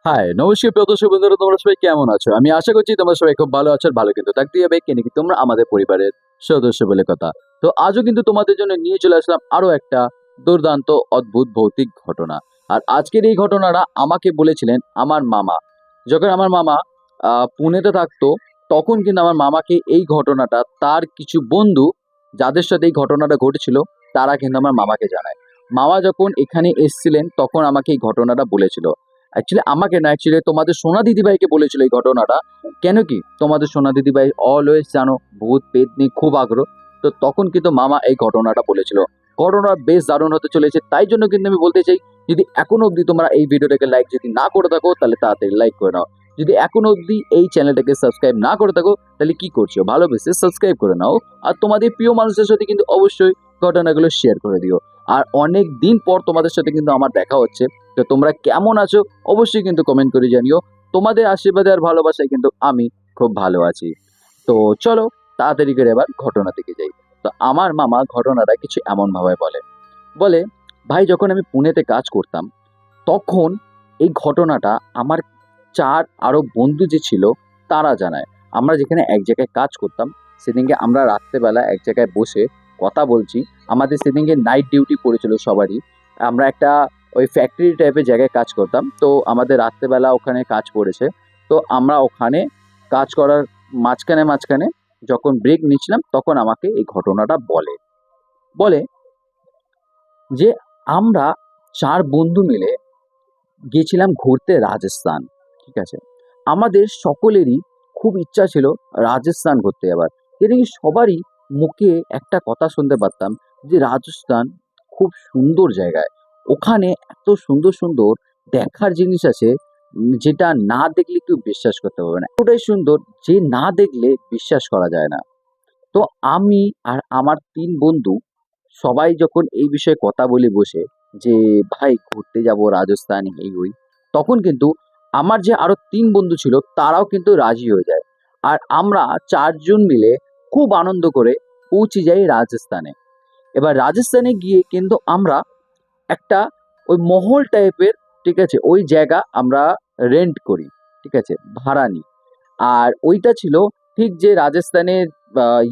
High, নমস্কার প্রিয় দর্শক বন্ধুরা, তোমরা সবাই কেমন আছো? আমি আশা করছি তোমরা সবাই খুব ভালো আছো। আর ভালো কিন্তু থাকতেই হবে, কেন কি তোমরা আমাদের পরিবারের সদস্য বলে কথা। তো আজও কিন্তু তোমাদের জন্য নিয়ে চলে আসলাম আরো একটা দুর্দান্ত অদ্ভুত ভৌতিক ঘটনা। আর আজকের এই ঘটনাটা আমাকে বলেছিলেন আমার মামা। যখন আমার মামা পুনেতে থাকতো, তখন কিন্তু আমার মামাকে এই ঘটনাটা তার কিছু বন্ধু, যাদের সাথে এই ঘটনাটা ঘটেছিল, তারা কিন্তু আমার মামাকে জানায়। মামা যখন এখানে এসছিলেন তখন আমাকে এই ঘটনাটা বলেছিল। অ্যাকচুয়ালি আমাকে না, অ্যাকচুয়ালি তোমাদের সোনা দিদিভাইকে বলেছিল এই ঘটনাটা। কেন কি তোমাদের সোনা দিদিভাই অলওয়েজ জানো ভূত পেত নিয়ে খুব আগ্রহ। তো তখন কিন্তু মামা এই ঘটনাটা বলেছিল। ঘটনা বেশ দারুণ হতে চলেছে, তাই জন্য কিন্তু আমি বলতে চাই, যদি এখনো অবধি তোমরা এই ভিডিওটাকে লাইক যদি না করে থাকো তাহলে তাড়াতাড়ি লাইক করে নাও। যদি এখনো অবধি এই চ্যানেলটাকে সাবস্ক্রাইব না করে থাকো তাহলে কি করছো, ভালোবেসে সাবস্ক্রাইব করে নাও। আর তোমাদের প্রিয় মানুষের সাথে কিন্তু অবশ্যই ঘটনাগুলো শেয়ার করে দিও। আর অনেক দিন পর তোমাদের সাথে কিন্তু আমার দেখা হচ্ছে। তো তোমরা কেমন আছো অবশ্যই কিন্তু কমেন্ট করে জানিও। তোমাদের আশীর্বাদে আর ভালোবাসায় কিন্তু আমি খুব ভালো আছি। তো চলো তাড়াতাড়ি করে এবার ঘটনা থেকে যাই। তো আমার মামা ঘটনাটা কিছু এমন ভাবে বলে, বলে ভাই যখন আমি পুনেতে কাজ করতাম তখন এই ঘটনাটা আমার আরো বন্ধু যে ছিল তারা জানায়। আমরা যেখানে এক জায়গায় কাজ করতাম, সেদিনকে আমরা রাত্রেবেলা এক জায়গায় বসে কথা বলছি। আমাদের সেদিনকে নাইট ডিউটি পড়েছিল সবারই। আমরা একটা ওই ফ্যাক্টরি টাইপের জায়গায় কাজ করতাম, তো আমাদের রাত্রেবেলা ওখানে কাজ পড়েছে। তো আমরা ওখানে কাজ করার মাঝখানে মাঝখানে যখন ব্রেক নিচ্ছিলাম তখন আমাকে এই ঘটনাটা বলে। বলে যে আমরা ৪ বন্ধু মিলে গিয়েছিলাম ঘুরতে রাজস্থান। ঠিক আছে? আমাদের সকলেরই খুব ইচ্ছা ছিল রাজস্থান ঘুরতে যাবার। এটা কি সবারই মুখে একটা কথা শুনতে পারতাম যে রাজস্থান খুব সুন্দর জায়গায়। ওখানে এত সুন্দর, সুন্দর দেখার জিনিস আছে, যেটা না দেখলে কেউ বিশ্বাস করতে পারবে না। এতটাই সুন্দর যে না দেখলে বিশ্বাস করা যায় না। তো আমি আর আমার ৩ বন্ধু সবাই যখন এই বিষয়ে কথা বলি বসে যে, "ভাই ঘুরতে যাবো রাজস্থান এই ওই।" তখন কিন্তু আমার যে আরো ৩ বন্ধু ছিল তারাও কিন্তু রাজি হয়ে যায়। আর আমরা ৪ জন মিলে খুব আনন্দ করে পৌঁছে যাই রাজস্থানে। এবার রাজস্থানে গিয়ে কিন্তু আমরা একটা ওই মহল টাইপের, ঠিক আছে? ওই জায়গা আমরা রেন্ট করি, ঠিক আছে? ভাড়া নিই। আর ওইটা ছিল ঠিক যে রাজস্থানের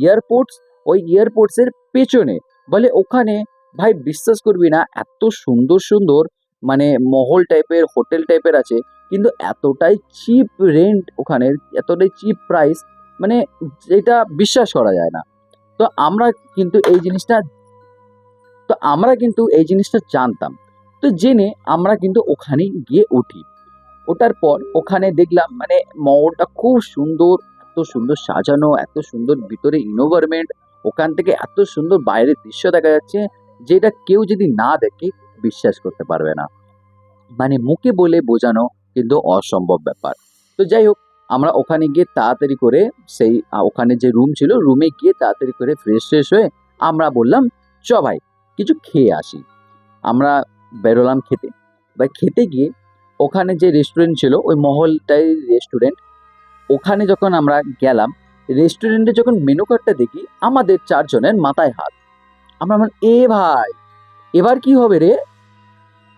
এয়ারপোর্টস, ওই এয়ারপোর্টসের পেছনে। বলে ওখানে ভাই বিশ্বাস করবি না এত সুন্দর, সুন্দর মানে মহল টাইপের, হোটেল টাইপের আছে। কিন্তু এতটাই চিপ রেন্ট ওখানের, এতটাই চিপ প্রাইস, মানে যেটা বিশ্বাস করা যায় না। তো আমরা কিন্তু এই জিনিসটা তো আমরা কিন্তু এই জিনিসটা জানতাম। তো জেনে আমরা কিন্তু ওখানে গিয়ে উঠি। ওঠার পর ওখানে দেখলাম মানে মহলটা খুব সুন্দর, এত সুন্দর সাজানো, এত সুন্দর ভিতরে এনভায়রনমেন্ট, ওখান থেকে এত সুন্দর বাইরের দৃশ্য দেখা যাচ্ছে, যেটা কেউ যদি না দেখে বিশ্বাস করতে পারবে না। মানে মুখে বলে বোঝানো কিন্তু অসম্ভব ব্যাপার। তো যাই হোক, আমরা ওখানে গিয়ে তাড়াতাড়ি করে সেই ওখানে যে রুম ছিল, রুমে গিয়ে তাড়াতাড়ি করে ফ্রেশ হয়ে আমরা বললাম, "চ ভাই কিছু খেয়ে আসি।" আমরা বেরোলাম খেতে। এবার খেতে গিয়ে ওখানে যে রেস্টুরেন্ট ছিল ওই মহলটাই রেস্টুরেন্ট। ওখানে যখন আমরা গেলাম, রেস্টুরেন্টে যখন মেনু কার্ডটা দেখি আমাদের ৪ জনের মাথায় হাত। আমরা বললাম, "এ ভাই এবার কি হবে রে?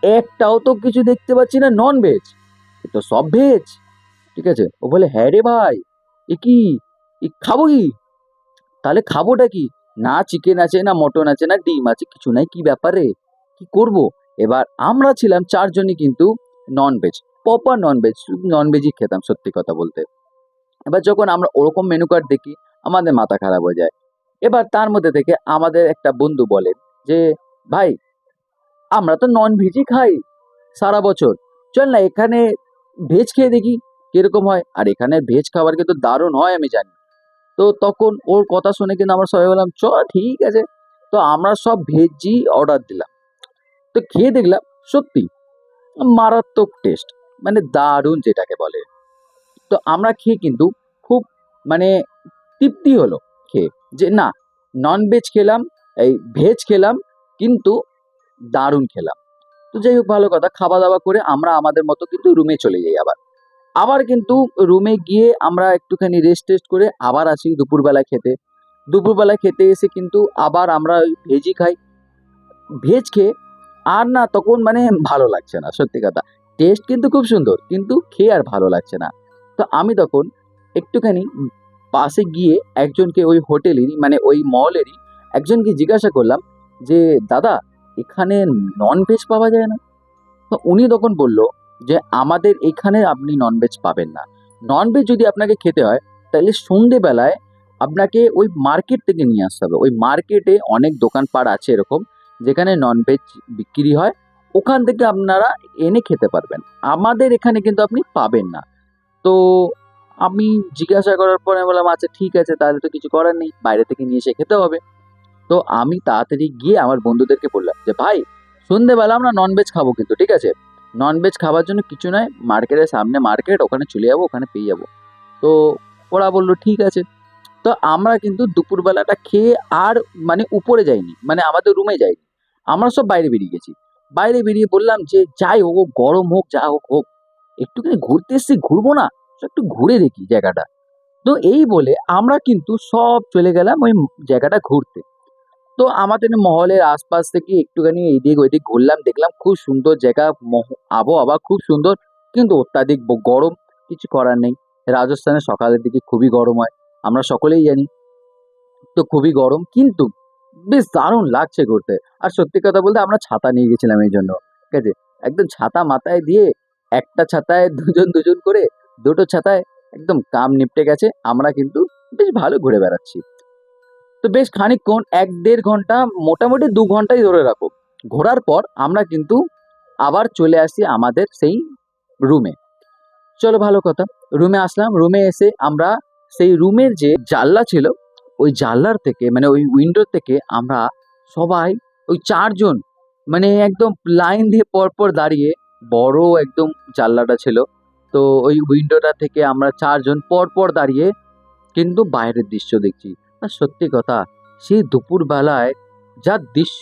একটাও তো কিছু দেখতে পাচ্ছি না নন-ভেজ। এ তো সব ভেজ।" ঠিক আছে? ও বলে, "হ্যাঁ রে ভাই, এ কি? খাবো কি? তাহলে খাবোটা কি? না চিকেন আছে, না মটন আছে, না ডিম আছে, কিছু নাই। কি ব্যাপার রে? কি করবো?" এবার আমরা ছিলাম ৪ জনই কিন্তু নন-ভেজ, প্রপার নন-ভেজ, শুধু নন-ভেজই খেতাম সত্যি কথা বলতে। এবার যখন আমরা ওরকম মেনু কার্ড দেখি আমাদের মাথা খারাপ হয়ে যায়। এবার তার মধ্যে থেকে আমাদের একটা বন্ধু বলে যে, "ভাই আমরা তো নন-ভেজই খাই সারা বছর। চল না এখানে ভেজ খেয়ে দেখি কিরকম হয়। আর এখানে ভেজ খাবার কিন্তু দারুণ হয় আমি জানি।" তো তখন ওর কথা শুনে কিন্তু আমরা সবাই বললাম, "চ ঠিক আছে।" তো আমরা সব ভেজই অর্ডার দিলাম। তো খেয়ে দেখলাম সত্যি মারাত্মক টেস্ট, মানে দারুণ যেটাকে বলে। তো আমরা খেয়ে কিন্তু খুব মানে তৃপ্তি হলো খেয়ে, যে না নন-ভেজ খেলাম, এই ভেজ খেলাম, কিন্তু দারুণ খেলাম। তো যাই হোক ভালো কথা। খাওয়া-দাওয়া করে আমরা আমাদের মতো কিন্তু রুমে চলে যাই আবার। আবার কিন্তু রুমে গিয়ে আমরা একটুখানি রেস্ট-টেস্ট করে আবার আসি দুপুরবেলা খেতে। দুপুরবেলা খেতে এসে কিন্তু আবার আমরা ওই ভেজই খাই। ভেজ খেয়ে আর না তখন মানে ভালো লাগছে না সত্যি কথা। টেস্ট কিন্তু খুব সুন্দর, কিন্তু খেয়ে আর ভালো লাগছে না। তো আমি তখন একটুখানি পাশে গিয়ে একজনকে ওই হোটেলেরই মানে ওই মলেরই একজনকে জিজ্ঞাসা করলাম যে, "দাদা, এখানে ননভেজ পাওয়া যায় না?" তো উনি তখন বলল যে, "আমাদের এখানে আপনি ননভেজ পাবেন না। ননভেজ যদি আপনাকে খেতে হয় তাহলে সন্ধ্যেবেলায় আপনাকে ওই মার্কেট থেকে নিয়ে আসতে হবে। ওই মার্কেটে অনেক দোকানপাট আছে এরকম যেখানে ননভেজ বিক্রি হয়। ওখান থেকে আপনারা এনে খেতে পারবেন। আমাদের এখানে কিন্তু আপনি পাবেন না।" তো আমি জিজ্ঞাসা করার পরে আমি বললাম, "আচ্ছা ঠিক আছে, তাহলে তো কিছু করার নেই। বাইরে থেকে নিয়ে এসে খেতে হবে।" তো আমি তাড়াতাড়ি গিয়ে আমার বন্ধুদেরকে বললাম যে, "ভাই, সন্ধ্যেবেলা আমরা ননভেজ খাবো কিন্তু, ঠিক আছে? ননভেজ খাবার জন্য কিছু নয়, মার্কেটের সামনে মার্কেট, ওখানে চলে যাবো, ওখানে পেয়ে যাবো।" তো ওরা বলল, "ঠিক আছে।" তো আমরা কিন্তু দুপুরবেলাটা খেয়ে আর মানে উপরে যাইনি, মানে আমাদের রুমে যাইনি। আমরা সব বাইরে বেরিয়ে গেছি। বাইরে বেরিয়ে বললাম যে, "যাই হোক, গরম হোক, যা হোক হোক, একটুখানি ঘুরতে এসেছি, ঘুরবো না? একটু ঘুরে দেখি জায়গাটা।" তো এই বলে আমরা কিন্তু সব চলে গেলাম ওই জায়গাটা ঘুরতে। তো আমাদের মহলের আশপাশ থেকে একটুখানি এদিক ওইদিক ঘুরলাম, দেখলাম খুব সুন্দর জায়গা, আবহাওয়া খুব সুন্দর, কিন্তু অত্যাধিক গরম, কিছু করার নেই। রাজস্থানে সকালের দিকে খুবই গরম হয়, আমরা সকলেই জানি। তো খুবই গরম, কিন্তু বেশ দারুণ লাগছে ঘুরতে। আর সত্যি কথা বলতে আমরা ছাতা নিয়ে গেছিলাম এই জন্য, ঠিক আছে? একদম ছাতা মাথায় দিয়ে, একটা ছাতায় দুজন দুজন করে, দুটো ছাতায় একদম কাম নিপটে গেছে। আমরা কিন্তু বেশ ভালো ঘুরে বেড়াচ্ছি। তো বেশ খানিকক্ষণ ১-১.৫ ঘন্টা, মোটামুটি ২ ঘন্টাই ধরে রাখো। ঘোরার পর আমরা কিন্তু আবার চলে আসি আমাদের সেই রুমে। চলো ভালো কথা। রুমে আসলাম। রুমে এসে আমরা সেই রুমের যে জানলা ছিল, ওই জানলার থেকে মানে ওই উইন্ডো থেকে আমরা সবাই ওই ৪ জন মানে একদম লাইন দিয়ে পরপর দাঁড়িয়ে, বড় একদম জানলাটা ছিল। তো ওই উইন্ডোটা থেকে আমরা ৪ জন পরপর দাঁড়িয়ে কিন্তু বাইরের দৃশ্য দেখছি। আর সত্যি কথা, সেই দুপুরবেলায় যা দৃশ্য,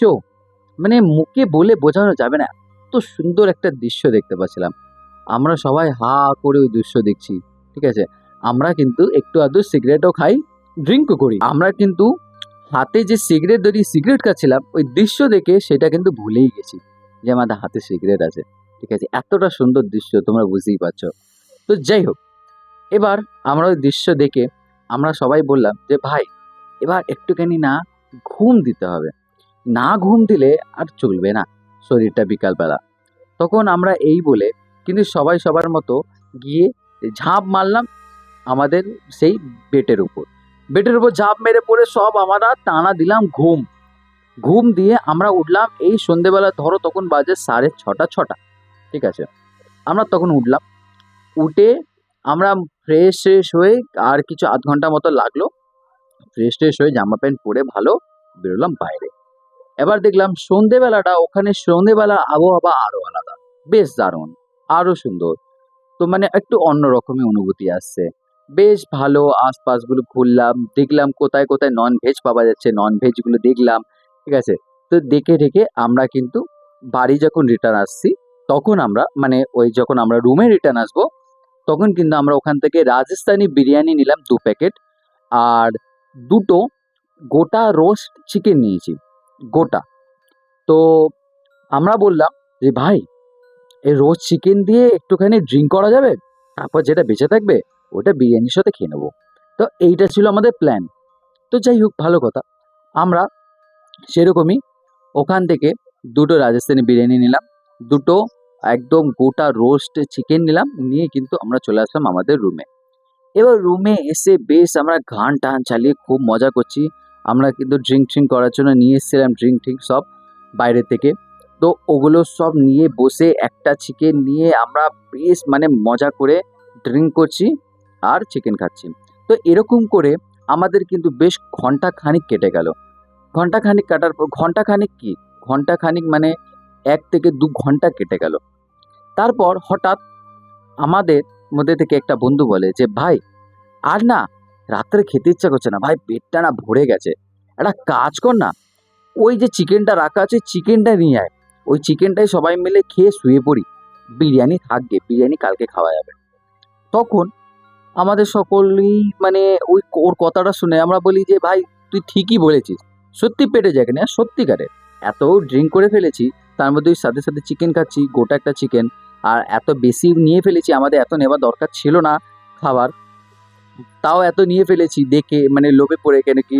মানে মুখে বলে বোঝানো যাবে না। এত সুন্দর একটা দৃশ্য দেখতে পাচ্ছিলাম। আমরা সবাই হা করে ওই দৃশ্য দেখছি। ঠিক আছে? আমরা কিন্তু একটু আধটু সিগারেটও খাই, ড্রিংকও করি। আমরা কিন্তু হাতে যে সিগারেট ধরিয়ে সিগারেট খাচ্ছিলাম, ওই দৃশ্য দেখে সেটা কিন্তু ভুলেই গেছি যে আমাদের হাতে সিগারেট আছে। ঠিক আছে? এতটা সুন্দর দৃশ্য, তোমরা বুঝতেই পারছো। তো যাই হোক, এবার আমরা ওই দৃশ্য দেখে আমরা সবাই বললাম যে, "ভাই, এবার একটুখানি না ঘুম দিতে হবে। না ঘুম দিলে আর চলবে না শরীরটা বিকালবেলা।" তখন আমরা এই বলে কিন্তু সবাই সবার মতো গিয়ে ঝাঁপ মারলাম আমাদের সেই বেডের উপর। বেডের উপর ঝাঁপ মেরে পড়ে সব আমরা টানা দিলাম ঘুম। ঘুম দিয়ে আমরা উঠলাম এই সন্ধ্যেবেলা, ধরো তখন বাজে 6:30 ঠিক আছে? আমরা তখন উঠলাম। উঠে আমরা ফ্রেশ হয়ে আর কিছু ০.৫ ঘন্টা মতো লাগলো। ফ্রেশ হয়ে জামা প্যান্ট পরে ভালো বেরোলাম বাইরে। এবার দেখলাম সন্ধ্যেবেলাটা, ওখানে সন্ধ্যেবেলা আবহাওয়া আরো আলাদা। বেশ দারুণ, আরো সুন্দর। তো মানে একটু অন্যরকমই অনুভূতি আসছে। বেশ ভালো আশপাশগুলো ঘুরলাম, দেখলাম কোথায়, কোথায় নন-ভেজ পাওয়া যাচ্ছে, নন-ভেজ গুলো দেখলাম। ঠিক আছে? তো দেখে আমরা কিন্তু বাড়ি যখন রিটার্ন আসছি, তখন আমরা মানে ওই যখন আমরা রুমে রিটার্ন আসবো, তখন কিন্তু আমরা ওখান থেকে রাজস্থানি বিরিয়ানি নিলাম ২ প্যাকেট, আর ২ টো গোটা রোস্ট চিকেন নিয়েছি, গোটা। তো আমরা বললাম যে, "ভাই, এই রোস্ট চিকেন দিয়ে একটুখানি ড্রিংক করা যাবে? তারপর যেটা বেঁচে থাকবে ওটা বিরিয়ানির সাথে খেয়ে নেবো।" তো এইটা ছিল আমাদের প্ল্যান। তো যাই হোক, ভালো কথা। আমরা সেরকমই ওখান থেকে ২ টো রাজস্থানি বিরিয়ানি নিলাম, ২ টো একদম গোটা রোস্ট চিকেন নিলাম, নিয়ে কিন্তু আমরা চলে আসলাম আমাদের রুমে। এবার রুমে এসে বেশ আমরা গান-টান চালিয়ে খুব মজা করছি। আমরা কিন্তু ড্রিংক করার জন্য নিয়ে এসেছিলাম ড্রিংক সব বাইরে থেকে। তো ওগুলো সব নিয়ে বসে একটা চিকেন নিয়ে আমরা বেশ মানে মজা করে ড্রিংক করছি আর চিকেন খাচ্ছি। তো এরকম করে আমাদের কিন্তু বেশ ঘন্টাখানিক কেটে গেল। ঘন্টাখানিক কাটার পর ঘন্টাখানিক কি? ঘন্টাখানিক মানে ১ থেকে ২ ঘন্টা কেটে গেল। তারপর হঠাৎ আমাদের মধ্যে থেকে একটা বন্ধু বলে যে, "ভাই, আর না রাত্রে খেতে ইচ্ছা করছে না ভাই, পেটটা না ভরে গেছে। একটা কাজ কর না, ওই যে চিকেনটা রাখা আছে চিকেনটা নিয়ে আয়। ওই চিকেনটাই সবাই মিলে খেয়ে শুয়ে পড়ি। বিরিয়ানি থাকবে, বিরিয়ানি কালকে খাওয়া যাবে।" তখন আমাদের সকলেই মানে ওর কথাটা শুনে আমরা বলি যে, "ভাই, তুই ঠিকই বলেছিস। সত্যি পেটে জায়গা নেই, আর সত্যিকারের। এত ড্রিংক করে ফেলেছি, তার মধ্যে ওই সাথে চিকেন খাচ্ছি, গোটা একটা চিকেন। আর এত বেশি নিয়ে ফেলেছি, আমাদের এত নেওয়া দরকার ছিল না খাবার, তাও এত নিয়ে ফেলেছি দেখে, মানে লোভে পড়ে। কেন কি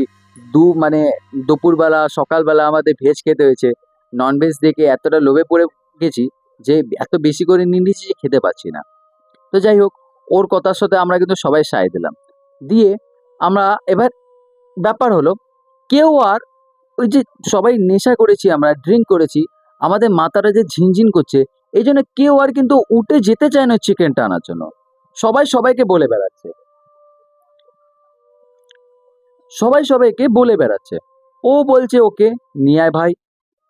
মানে দুপুরবেলা সকালবেলা আমাদের ভেজ খেতে হয়েছে, ননভেজ দেখে এতটা লোভে পড়ে গেছি যে এত বেশি করে নিয়ে নিয়েছি যে খেতে পাচ্ছি না। তো যাই হোক, ওর কথার সাথে আমরা কিন্তু সবাই সায় দিলাম। দিয়ে আমরা এবার ব্যাপার হলো, কেউ আর ওই যে সবাই নেশা করেছি, আমরা ড্রিঙ্ক করেছি, আমাদের মাথাটা যে ঝিনঝিন করছে, এই জন্য কেউ আর কিন্তু উঠে যেতে চায় না চিকেনটা আনার জন্য। সবাই সবাইকে বলে বেড়াচ্ছে, সবাই সবাইকে বলে বেড়াচ্ছে। ও বলছে ওকে নিয়ে আয় ভাই,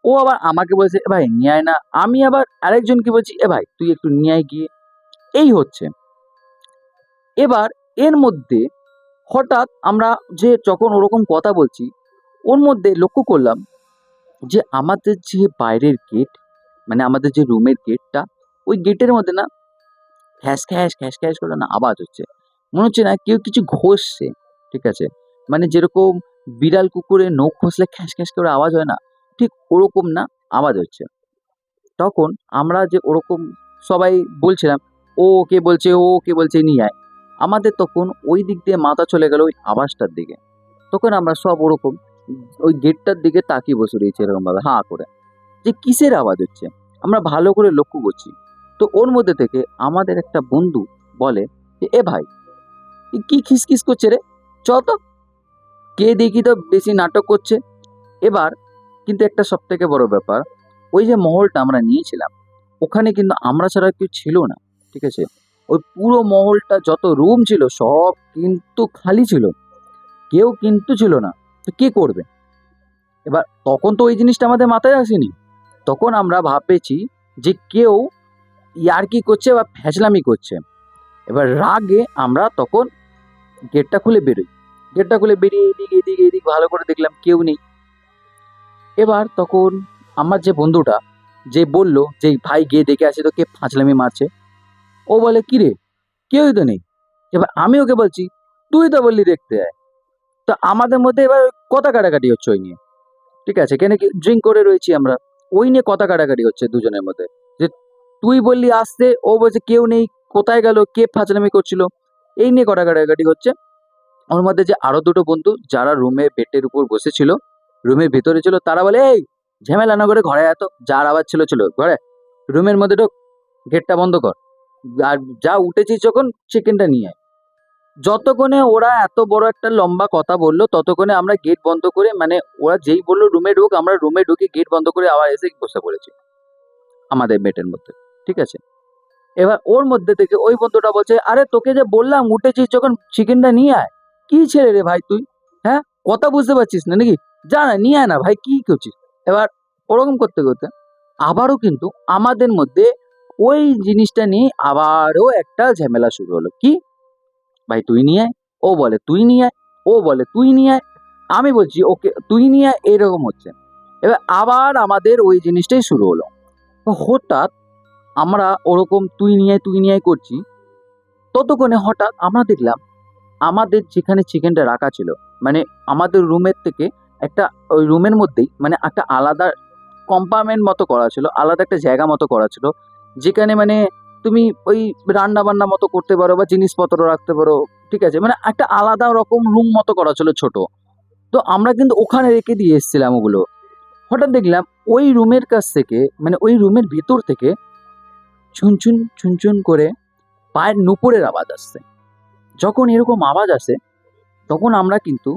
ও আবার আমাকে বলছে এ ভাই নিয়ে আয় না, আমি আবার আরেকজনকে বলছি এ ভাই তুই একটু নিয়ে আয় গিয়ে। এই হচ্ছে। এবার এর মধ্যে হঠাৎ আমরা যে যখন ওরকম কথা বলছি, ওর মধ্যে লক্ষ্য করলাম যে আমাদের যে বাইরের গেট, মানে আমাদের যে রুমের গেটটা, ওই গেটের মধ্যে না খ্যাস খ্যাস করে না আওয়াজ হচ্ছে। মনে হচ্ছে না কেউ কিছু ঘষছে, ঠিক আছে? মানে যেরকম বিড়াল কুকুরে নখ ঘষলে খ্যাস খ্যাস করে আওয়াজ হয় না, ঠিক ওরকম না আওয়াজ হচ্ছে। তখন আমরা যে ওরকম সবাই বলছিলাম, ও ওকে বলছে, ও ওকে বলছে নিয়ে আয়। আমাদের তখন ওই দিক দিয়ে মাথা চলে গেল ওই আওয়াজটার দিকে। তখন আমরা সব ওরকম ওই গেটটার দিকে তাকিয়ে বসে রয়েছি এরকম ভাবে হাঁ করে, যে কিসের আওয়াজ হচ্ছে। আমরা ভালো করে লক্ষ্য করছি, তো ওর মধ্যে থেকে আমাদের একটা বন্ধু বলে যে এ ভাই এ কি খিসখিস করছে রে, চল তো কে দেখি তো বেশি নাটক করছে। এবার কিন্তু একটা সব থেকে বড় ব্যাপার, ওই যে মহলটা আমরা নিয়েছিলাম, ওখানে কিন্তু আমরা ছাড়া কেউ ছিল না, ঠিক আছে? ওই পুরো মহলটা যত রুম ছিল সব কিন্তু খালি ছিল, কেউ কিন্তু ছিল না। তো কে করবে? এবার তখন তো ওই জিনিসটা আমাদের মাথায় আসেনি। তখন আমরা ভাবেছি যে কেউ ইয়ার্কি করছে বা ফ্যাজলামি করছে। এবার রাগে আমরা তখন গেটটা খুলে বেরোই। গেটটা খুলে বেরিয়ে এদিক ভালো করে দেখলাম কেউ নেই। এবার তখন আমার যে বন্ধুটা যে বলল যে ভাই গিয়ে দেখে আসে তো কে ফাজলামি মারছে, ও বলে কি রে কেউই তো নেই। এবার আমি ওকে বলছি তুই তো বললি দেখতে আয়। তো আমাদের মধ্যে এবার কথা কাটাকাটি হচ্ছে ওই নিয়ে, ঠিক আছে? কেন কি ড্রিঙ্ক করে রয়েছি আমরা, ওই নিয়ে কথা কাটাকাটি হচ্ছে দুজনের মধ্যে, যে তুই বললি আসতে, ও বলছে কেউ নেই, কোথায় গেল, কে ফাজলামি করছিল, এই নিয়ে কথা কাটাকাটি হচ্ছে। ওর মধ্যে যে আরো দুটো বন্ধু যারা রুমে বেডের উপর বসেছিল, রুমের ভিতরে ছিল, তারা বলে এই ঝামেলা না করে ঘরে এত, যার আওয়াজ ছিল ছিল ঘরে, রুমের মধ্যে ঢোক, গেটটা বন্ধ কর, আর যা উঠেছিস যখন চিকেনটা নিয়ে আয়। যতক্ষণে ওরা এত বড় একটা লম্বা কথা বললো, ততক্ষণে আমরা গেট বন্ধ করে, মানে ওরা যেই বললো রুমে ঢুক, আমরা রুমে ঢুকে গেট বন্ধ করে আবার এসে বসে পড়েছি আমাদের বেডের মধ্যে, ঠিক আছে? এবার ওর মধ্যে থেকে ওই বন্ধুটা বলছে আরে তোকে যে বললাম উঠেছিস যখন চিকেনটা নিয়ে আয়, কি ছেলে রে ভাই তুই, হ্যাঁ কথা বুঝতে পারছিস না নাকি, যা না নিয়ে আয় না ভাই, কি করছিস? এবার ওরকম করতে করতে আবারও কিন্তু আমাদের মধ্যে ওই জিনিসটা নিয়ে আবারও একটা ঝামেলা শুরু হলো। কি ভাই তুই নিয়ে আয়, ও বলে তুই নিয়ে আয়, ও বলে তুই নিয়ে আয়, আমি বলছি ওকে তুই নিয়ে আয়, এরকম হচ্ছে। এবার আবার আমাদের ওই জিনিসটাই শুরু হলো। তো হঠাৎ আমরা ওরকম তুই নিয়ে আয় করছি, ততক্ষণে হঠাৎ আমরা দেখলাম আমাদের যেখানে চিকেনটা রাখা ছিল, মানে আমাদের রুমের থেকে একটা, ওই রুমের মধ্যেই মানে একটা আলাদা কম্পার্টমেন্ট মতো করা ছিল, আলাদা একটা জায়গা মতো করা ছিল, যেখানে মানে তুমি ওই রান্না বান্না মতো করতে পারো বা জিনিসপত্র রাখতে পারো, ঠিক আছে? মানে একটা আলাদা রকম রুম মতো করা ছিল ছোট। তো আমরা কিন্তু ওখানে রেখে দিয়ে এসেছিলাম ওগুলো। হঠাৎ দেখলাম ওই রুমের কাছ থেকে, মানে ওই রুমের ভিতর থেকে ছুনছুন ছুনছুন করে পায়ের নুপুরের আওয়াজ আসছে। যখন এরকম আওয়াজ আসে, তখন আমরা কিন্তু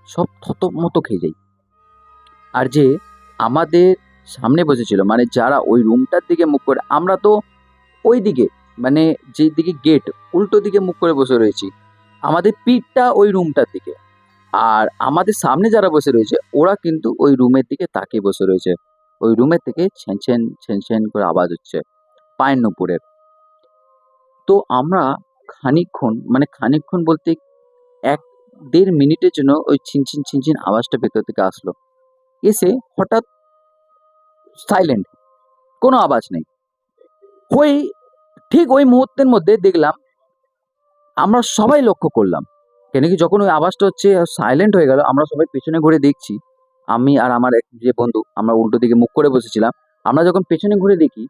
সব থতমত খেয়ে যাই। আর যে আমাদের সামনে বসেছিল, মানে যারা ওই রুমটার দিকে মুখ করে, আমরা তো ওই দিকে, মানে যেই দিকে গেট উল্টো দিকে মুখ করে বসে রয়েছি, আমাদের পিঠটা ওই রুমটার দিকে। আর আমাদের সামনে যারা বসে রয়েছে ওরা কিন্তু ওই রুমের দিকে তাকিয়ে বসে রয়েছে। ওই রুমের থেকে ছেন করে আওয়াজ হচ্ছে পায়ের নুপুরের। তো আমরা খানিকক্ষণ বলতে ১-১.৫ মিনিটের জন্য ওই ছিনছিন আওয়াজটা ভেতর থেকে আসলো। এসে হঠাৎ সাইলেন্ট, কোনো আওয়াজ নেই। ওই ঠিক ওই মুহূর্তের মধ্যে দেখলাম, আমরা সবাই লক্ষ্য করলাম, কেন কি যখন ওই আওয়াজটা হচ্ছে সাইলেন্ট হয়ে গেল, আমরা সবাই পেছনে ঘুরে দেখছি। আমি আর আমার এক যে বন্ধু, আমরা উল্টো দিকে মুখ করে বসেছিলাম। আমরা যখন পেছনে ঘুরে দেখি,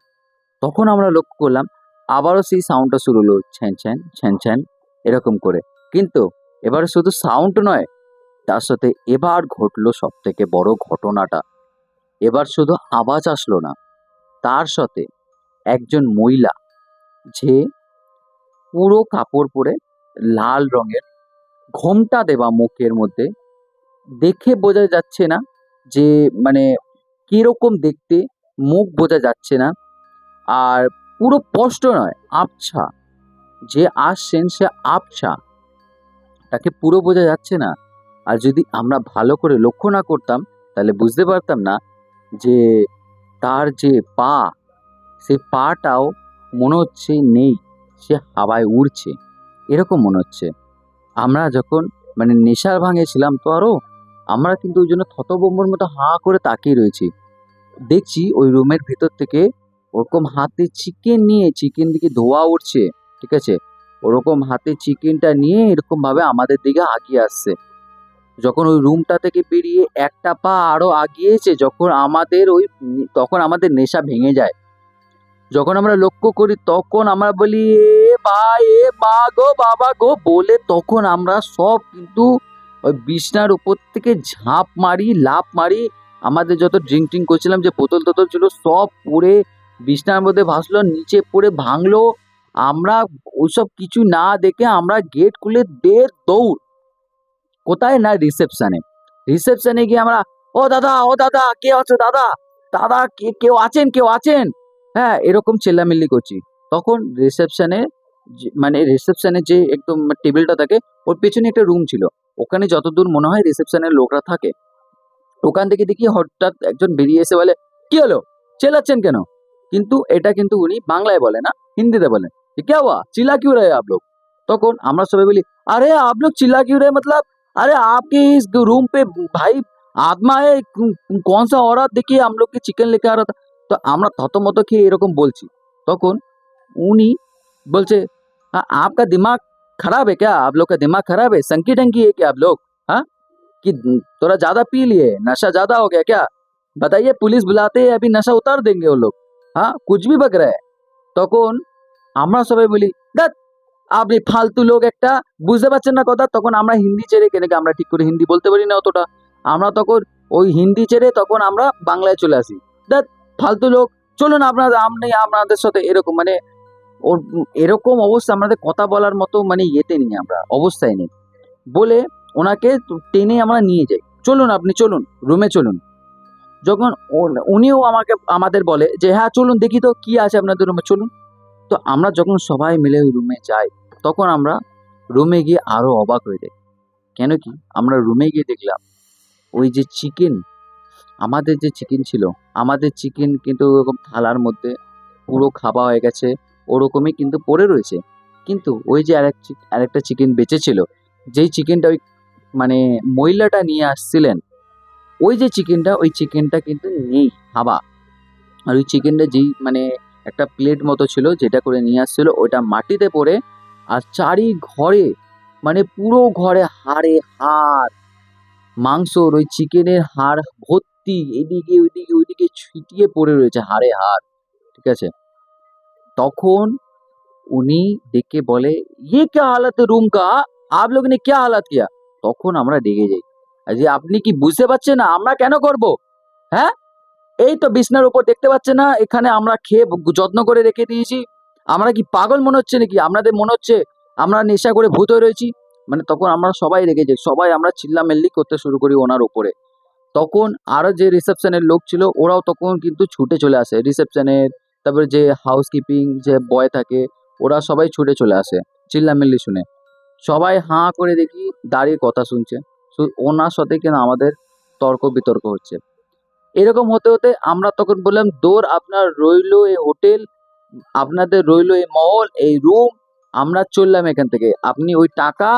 তখন আমরা লক্ষ্য করলাম আবারও সেই সাউন্ডটা শুরু হলো, ছ্যান ছ্যান ছ্যান ছ্যান এরকম করে। কিন্তু এবারে শুধু সাউন্ড নয়, তার সাথে এবার ঘটলো সব থেকে বড় ঘটনাটা। এবার শুধু আওয়াজ আসলো না, তার সাথে একজন মহিলা, যে পুরো কাপড় পরে লাল রঙের, ঘোমটা দেওয়া মুখের মধ্যে, দেখে বোঝা যাচ্ছে না যে মানে কিরকম দেখতে, মুখ বোঝা যাচ্ছে না, আর পুরো স্পষ্ট নয়, আবছা, যে আসছেন সে আবছা, তাকে পুরো বোঝা যাচ্ছে না। আর যদি আমরা ভালো করে লক্ষ্য না করতাম তাহলে বুঝতে পারতাম না যে তার যে পা, সেই পাটাও মনে হচ্ছে নেই, সে হাওয়ায় উড়ছে, এরকম মনে হচ্ছে। আমরা যখন মানে নেশার ভাঙে ছিলাম তো আরো, আমরা কিন্তু ওই জন্য থতভম্বর মতো হাঁ করে তাকিয়ে রয়েছি। দেখছি ওই রুমের ভেতর থেকে ওরকম হাতে চিকেন নিয়ে, চিকেন দিকে ধোয়া উঠছে, ঠিক আছে, ওরকম হাতে চিকেনটা নিয়ে এরকম ভাবে আমাদের দিকে আগিয়ে আসছে। যখন ওই রুমটা থেকে বেরিয়ে একটা পা আরো আগিয়েছে, তখন আমাদের নেশা ভেঙে যায়। যখন আমরা লক্ষ্য করি তখন আমরা বলি, এ ভাই, এ মা গো, বাবা গো বলে তখন আমরা সব কিন্তু ওই বিছনার উপর থেকে ঝাঁপ মারি, লাফ মারি। আমাদের যত ড্রিঙ্ক ট্রিঙ্ক করছিলাম, যে বোতল টোতল ছিল, সব পড়ে বিছনার মধ্যে ভাসলো, নিচে পড়ে ভাঙলো। আমরা ওইসব কিছু না দেখে আমরা গেট খুলে দে দৌড়। কোথায় না, রিসেপশনে। রিসেপশনে গিয়ে আমরা, ও দাদা, ও দাদা, কে আছো দাদা, দাদা কেউ আছেন, কেউ আছেন, হ্যাঁ, এরকম চেল্লামিল্লি করছি। তখন রিসেপশনে, মানে রিসেপশনে যে একদম টেবিলটা থাকে, ওর পেছনে একটা রুম ছিল, ওখানে যতদূর মনে হয় রিসেপশনের লোকরা থাকে। ওখান থেকে দেখি হঠাৎ একজন বেরিয়ে এসে বলে, কি হলো, চেল্লাচ্ছেন কেন? কিন্তু এটা কিন্তু উনি বাংলায় বলে না, হিন্দিতে বলেন, যে क्या हुआ, चिल्ला क्यों रहे आप लोग? তখন আমরা সবাই বলি, আরে आप लोग चिल्ला क्यों रहे, मतलब अरे आपके इस रूम पे भाई आत्मा है, कौन सा औरत देखिए हम लोग के चिकन लेके आ रहा था। তো আমরা থতমত খেয়ে এরকম বলছি। তখন উনি বলছে, आपका दिमाग खराब है क्या, आप लोग का दिमाग खराब है, संकी टंकी है क्या आप लोग, हाँ, कि थोड़ा ज्यादा पी लिए, नशा ज्यादा हो गया क्या, बताइए, पुलिस बुलाते हैं, अभी नशा उतार देंगे वो लोग, हाँ, कुछ भी बक रहा है। তখন আমরা সবাই বলি, ধ্যাৎ, আপনি ফালতু লোক একটা, বুঝতে পারছেন না কথা। তখন আমরা হিন্দি ছেড়ে, কেন কি আমরা ঠিক করে হিন্দি বলতে পারি না অতটা, আমরা তখন ওই হিন্দি ছেড়ে তখন আমরা বাংলায় চলে আসি। ধ্যাৎ, ফালতু লোক, চলুন আপনাদের সাথে, এরকম মানে ওর এরকম অবস্থা, আমাদের কথা বলার মতো মানে ইয়েতে নেই, আমরা অবস্থায় নেই বলে ওনাকে টেনে আমরা নিয়ে যাই, চলুন আপনি চলুন, রুমে চলুন। যখন উনিও আমাদের বলে যে হ্যাঁ চলুন, দেখি তো কি আছে আপনাদের রুমে, চলুন। তো আমরা যখন সবাই মিলে ওই রুমে যাই, তখন আমরা রুমে গিয়ে আরো অবাক হয়ে যাই। কেন কি আমরা রুমে গিয়ে দেখলাম ওই যে চিকেন, আমাদের যে চিকেন ছিল, আমাদের চিকেন কিন্তু ওরকম থালার মধ্যে পুরো খাওয়া হয়ে গেছে, ওরকমই কিন্তু পড়ে রয়েছে। কিন্তু ওই যে আরেকটা চিকেন বেঁচে ছিল, যেই চিকেনটা ওই মানে মহিলাটা নিয়ে আসছিলেন, ওই যে চিকেনটা, ওই চিকেনটা কিন্তু নেই, হাবা। আর ওই চিকেনটা যেই মানে একটা প্লেট মতো ছিল যেটা করে নিয়ে আসছিল, ওইটা মাটিতে পড়ে, আর চারি ঘরে মানে পুরো ঘরে হাড়ে হাড়, মাংসর ওই চিকেনের হাড় ভর্তি, এদিকে ওইদিকে ওইদিকে ছিটিয়ে পড়ে রয়েছে হাড়ে হাড়, ঠিক আছে। তখন উনি দেখে বলে, ये क्या हालत है रूम का, आप लोग ने क्या हालत किया? তখন আমরা রেগে যাই, যে আপনি কি বুঝতে পারছেন না আমরা কেন করব, হ্যাঁ, এই তো বিছনার উপর দেখতে পাচ্ছেন না, এখানে আমরা খেয়ে যত্ন করে রেখে দিয়েছি, আমরা কি পাগল মনে হচ্ছে নাকি, আপনাদের মনে হচ্ছে আমরা নেশা করে ভূত হয়ে রয়েছি? মানে তখন আমরা সবাই রেগে যাই, সবাই আমরা চিল্লামিল্লি করতে শুরু করি ওনার উপরে। তখন আরো যে রিসেপশনের লোক ছিল, ওরাও তখন কিন্তু ছুটে চলে আসে রিসেপশনের, তারপরে যে হাউসকিপিং যে বয় থাকে, ওরা সবাই ছুটে চলে আসে চিল্লামিল্লি শুনে। সবাই হাঁ করে দেখি দাঁড়িয়ে কথা শুনছে, ওনার সাথে কিনা আমাদের তর্ক বিতর্ক হচ্ছে। এরকম হতে হতে আমরা তখন বললাম, দৌড় আপনার রইলো এই হোটেল, আপনাদের রইলো এই মহল, এই রুম, আমরা চললাম এখান থেকে, আপনি ওই টাকা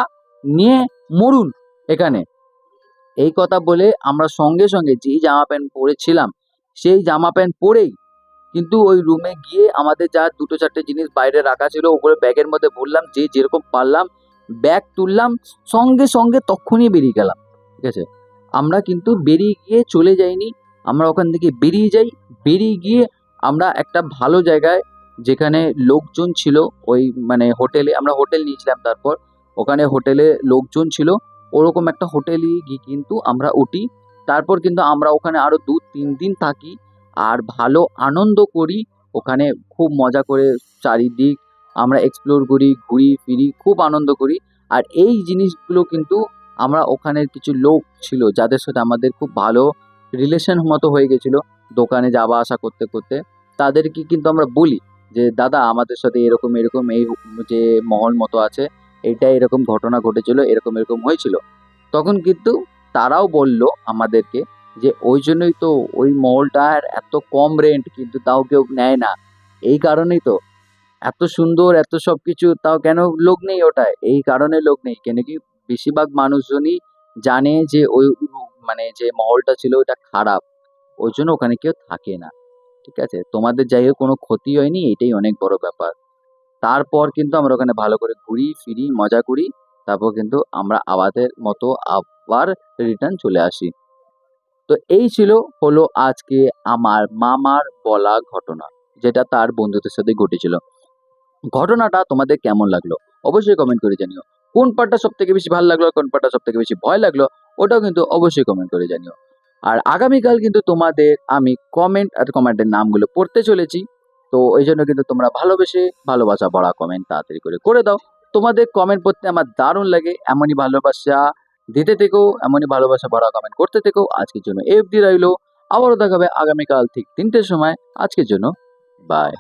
নিয়ে মরুন এখানে। এই কথা বলে আমরা সঙ্গে সঙ্গে যেই জামা প্যান্ট পরেছিলাম, সেই জামা প্যান্ট পরেই কিন্তু ওই রুমে গিয়ে আমাদের যা দুটো চারটে জিনিস বাইরে রাখা ছিল ওপরে ব্যাগের মধ্যে ভরলাম, যে যেরকম পারলাম ব্যাগ তুললাম, সঙ্গে সঙ্গে তখনই বেরিয়ে গেলাম, ঠিক আছে। আমরা কিন্তু বেরিয়ে গিয়ে চলে যাইনি, আমরা ওখান থেকে বেরিয়ে যাই, বেরিয়ে গিয়ে আমরা একটা ভালো জায়গায় যেখানে লোকজন ছিল ওই মানে হোটেলে, আমরা হোটেল নিয়েছিলাম, তারপর ওখানে হোটেলে লোকজন ছিল, ওরকম একটা হোটেলই গিয়ে কিন্তু আমরা উঠি। তারপর কিন্তু আমরা ওখানে আরো 2-3 দিন থাকি আর ভালো আনন্দ করি। ওখানে খুব মজা করে চারিদিক আমরা এক্সপ্লোর করি, ঘুরি ফিরি, খুব আনন্দ করি। আর এই জিনিসগুলো কিন্তু আমরা ওখানের কিছু লোক ছিল যাদের সাথে আমাদের খুব ভালো রিলেশন মতো হয়ে গেছিল দোকানে যাওয়া আসা করতে করতে। তাদেরকে কিন্তু আমরা বলি যে দাদা আমাদের সাথে এরকম এরকম এই যে মহল মতো আছে, এইটা এরকম ঘটনা ঘটেছিল, এরকম এরকম হয়েছিল। তখন কিন্তু তারাও বলল আমাদেরকে যে ওই জন্যই তো ওই মহলটার এত কম রেন্ট, কিন্তু তাও কেউ নেয় না। এই কারণেই তো এত সুন্দর, এত সবকিছু, তাও কেন লোক নেই ওটায়? এই কারণে লোক নেই কেন কি বেশিরভাগ মানুষজনই জানে যে ওই মানে যে মহলটা ছিল ওটা খারাপ, ওই জন্য ওখানে কেউ থাকে না। ঠিক আছে, তোমাদের যাই হোক কোনো ক্ষতি হয়নি, এটাই অনেক বড় ব্যাপার। তারপর কিন্তু আমরা ওখানে ভালো করে ঘুরি ফিরি মজা করি, তারপর কিন্তু আমরা আমাদের মতো আবার রিটার্ন চলে আসি। তো এই ছিল হলো আজকে আমার মামার বলা ঘটনা, যেটা তার বন্ধুদের সাথে ঘটেছিল। ঘটনাটা তোমাদের কেমন লাগলো অবশ্যই কমেন্ট করে জানিও। কোন পার্টটা সব থেকে বেশি ভালো লাগলো, কোন পার্টটা সব থেকে বেশি ভয় লাগলো, ওটাও কিন্তু অবশ্যই কমেন্ট করে জানিও। আর আগামীকাল কিন্তু তোমাদের আমি কমেন্ট আর কমেন্টের নামগুলো পড়তে চলেছি। তো এই জন্য কিন্তু তোমরা ভালোবেসে ভালোবাসা ভরা কমেন্ট তাড়াতাড়ি করে করে দাও। তোমাদের কমেন্ট পড়তে আমার দারুণ লাগে, এমনই ভালোবাসা দিতে থেকো, এমনই ভালোবাসা ভরা কমেন্ট করতে থেকো। আজকের জন্য এই অবধি রইলো, আবারও দেখাবে আগামীকাল ঠিক 3টের সময়। আজকের জন্য বাই।